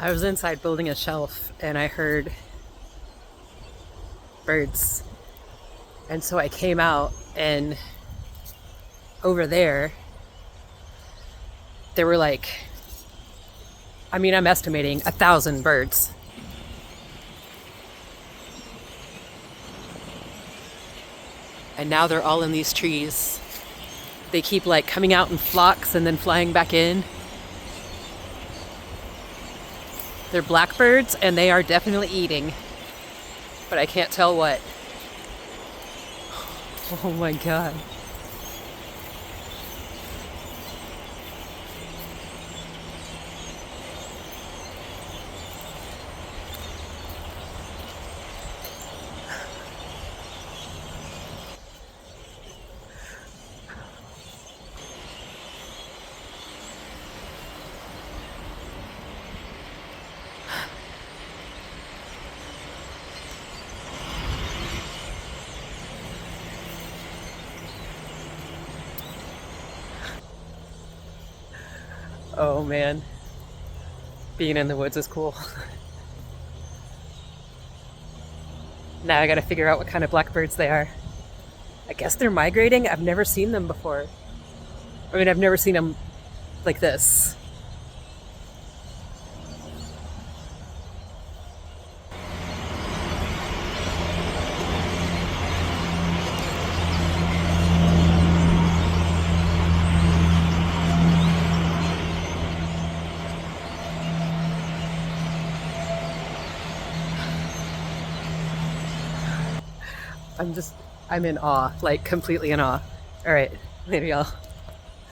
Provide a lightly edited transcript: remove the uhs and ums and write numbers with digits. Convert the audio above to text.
I was inside building a shelf and I heard birds. And so I came out, and over there were like, I'm estimating 1,000 birds. And now they're all in these trees. They keep like coming out in flocks and then flying back in. They're blackbirds and they are definitely eating, but I can't tell what. Oh my God. Oh man, being in the woods is cool. Now I gotta figure out what kind of blackbirds they are. I guess they're migrating. I've never seen them before. I've never seen them like this. I'm in awe, like completely in awe. All right, maybe I'll